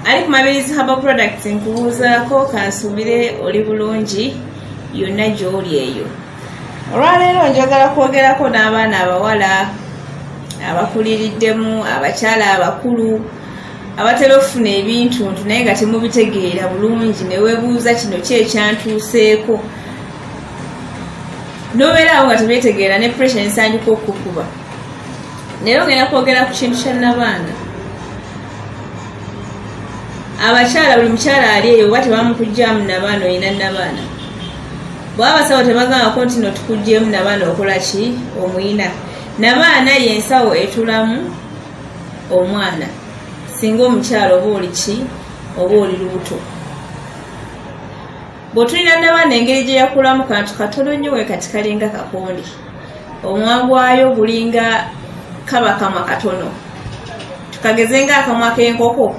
Ali ku Mabirizi Herbal Products nkubuuzaako kansubire oli bulungi yonna gy'oli eyo. Olwaleero njagala kwogerako n'abaana abawala abakuliriddemu, abakyala abakulu abatera okufuna ebintu naye nga temubitegeera bulungi ne weebuuza kino ki ekyantuuseeko n'obeeraawo nga tebyetegeera ne pressure nsandika okukuba. Leero ngenda kwogera ku kintu kya nabaana. Abakyala buli mukyala ali eyo oba tebamukugyamu nabaana olina nabaana. Bw'aba abasawo tebagambako nti no tukuggyemu nabaana okola ki omuyina. Nabaana y'ensawo etulamu omwana singa omukyala oba oli ki oba oli lubuto. Bw'otulina nabaana engeri gye yakulamu kantu katono nnyo we kati kalinga kakondi. Omwa gwayo gulinga kaba kamwa katono. Tukageze ng'akamwa k'enkoko.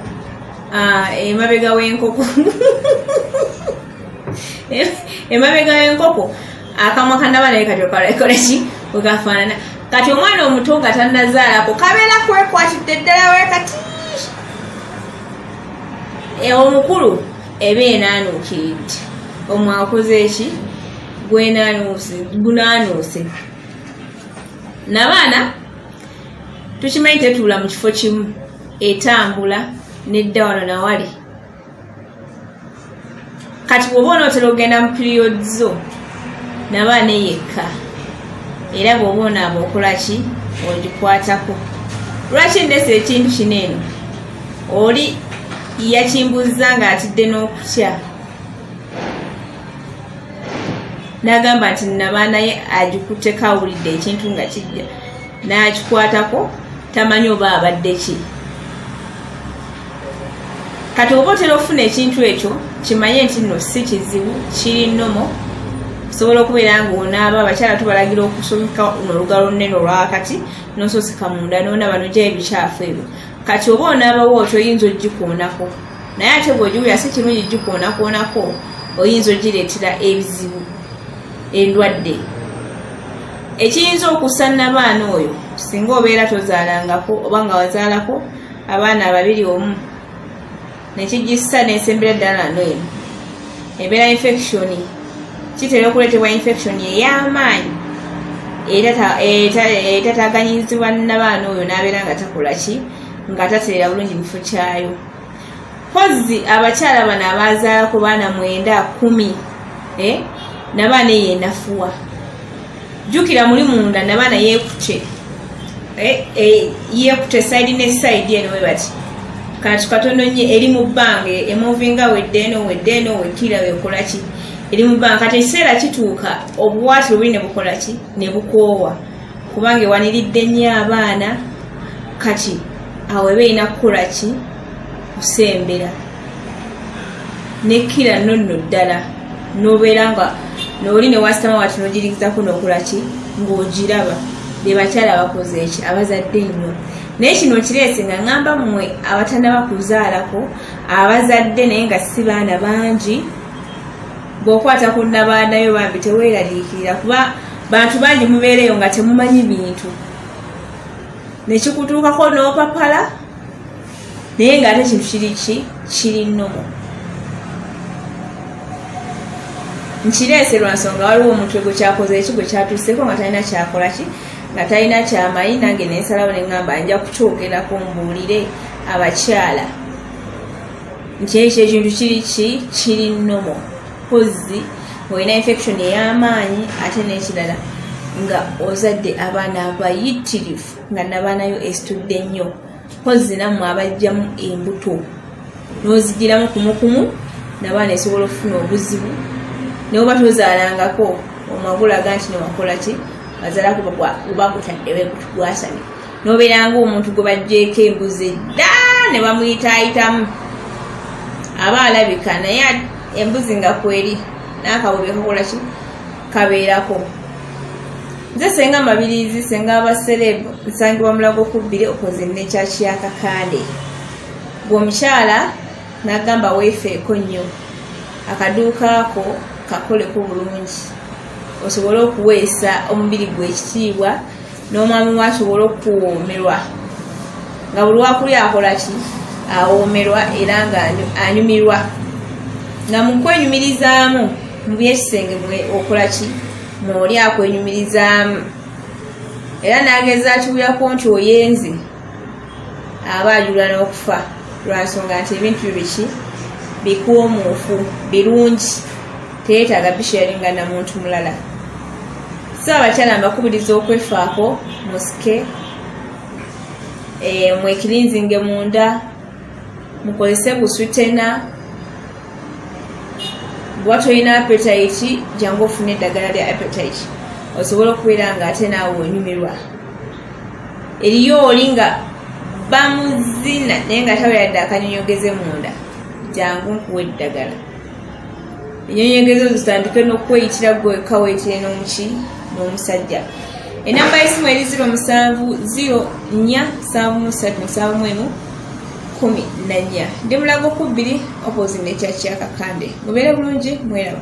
Emabega w'enkoko. Emabega w'enkoko akamwa kanabaana kati okakola ki bwe kafaanana. Kati omwana omuto nga tannazaalako kabeera kwekwatidde ddala we kati. Omukulu eba enaanuukiridde. Omwo akoze eki gunaanuuse. Nabaana tukimanyi tetuula mu kifo kimu, etambula nedda wano nawali. Kati bw'oba onootera ogenda mu period zo nabaana yekka era bw'oba onaaba okola ki ogikwatako. Lwaki ndese ekintu kino eno? Oli yakimbuzza ng'atidde n'okutya n'agamba nti nabaana ye agikutte kawulidde ekintu nga kijja n'akikwatako tamanyi oba abadde ki. Kati oba otera okufuna ekintu ekyo kimanye nti nno si kizibu kiri nnomo. Osobola okubeera ng'onaaba abakyala tubalagira okusomeka olugalo olunene olwakati n'ososeka munda n'onaba n'ogya ebikyafu ebyo. Kati oba onaabawo otyo oyinza ogikoonako naye ate bw'ogiwulira si kirungi gikoonakoonako oyinza ogireetera ebizibu endwadde. Ekiyinza okussa nabaana oyo singa obeera tozaalangako oba nga wazaalako abaana ababiri omu nekigissa n'esembera ddala n'eno ebeera infection. Kitera okuleetebwa infection ey'amaanyi etataganyizibwa nabaana oyo n'abeera nga takola ki nga tateera bulungi mu kifo kyayo. Pozzi abakyala bano abazaalako baana 9 10 nabaana yenafuwa. Jjukira muli munda nabaana yeekute yeekute side ne side eno we bati kantu katono nnyo eri mu bbanga emuvinga wedde eno wekkira wekola ki eri mu bbanga. Kati ekiseera kituuka obuwaati buli ne bukola ki ne bukoowa kubanga ewaniridde nnyo abaana. Kati awo eba erina kukola ki kusembera nekkira nonno ddala n'obeera nga n'oli ne wasitama wati n'ogirigizako n'okola ki ng'ogiraba. Be bakyala bakoze eki abazadde nnyo. Naye kino kireese nga ngamba mmwe abatannaba kuzaalako abazadde naye nga si baana bangi bw'okwata ku nabaanayo bambi teweeraliikirira kuba bantu bangi mubeereyo nga temumanyi bintu nekikutuukako n'opapala naye ng'ate kintu kiri ki kiri nnomo. Nkireese lwa nsonga waliwo omutwe gwe kyakoze eki gwe kyatuuseeko nga talina kyakola ki nga talina kyamayi. Nange nensalawo ne ngamba nja kukyogerako mbuulire abakyala nti ekyo ekintu kiri ki kiri nnomo. Pozzi olina infection ey'amaanyi ate n'ekirala nga ozadde abaana abayitirivu nga nabaanayo esitudde nnyo. Pozzi nammwe abajjamu embuto n'ozigiramu kumukumu nabaana esobola okufuna obuzibu. Ne oba tozaalangako omwagulaga nti newakola ki bazaalako oba gutaddewo gutugwasamye n'obeera ng'omuntu gwe baggyeeko embuzi dda ne bamuyitaayitamu aba alabika naye embuzi nga kweri n'akabubi kakola ki kabeerako. Nze senga Mabirizi senga abaserebu nsangibwa Mulago ku 2 okoze n'ekyaki yakakande. Gwomukyala n'agamba weefeeko nnyo akaduuka ako kakoleko bulungi osobole okuweesa omubiri gwe ekitiibwa n'omwami wasobole okuwoomerwa nga buli wakuli akola ki awoomerwa era nga anyumirwa nga mu kwenyumirizaamu mu byekisenge okola ki mwoli akwenyumirizaamu era n'ageza kibulyako nti oyenze aba ajula n'okufa lwa nsonga nti ebintu biki bikuumuufu birungi teyeetaaga bisharinga na muntu mulala. So abakyala mbakubiriza okwefaako musike mwekirinzinge munda mukozese busutena bwa toyina appetite jangu ofune eddagala lya appetite osobola okubeera nga ate naawe onyumirwa. Eriyo oli nga bamuzina naye nga taweeradde akanyonyogeze munda jangu nkuwa eddagala enyonyogezo zitandike n'okweyitira gweka weyitire n'omusajja. Enamba y'essimu eri 0747377114. Ndi Mulago ku 2 opposite n'ekya Kakande. Mubeere bulungi mweraba.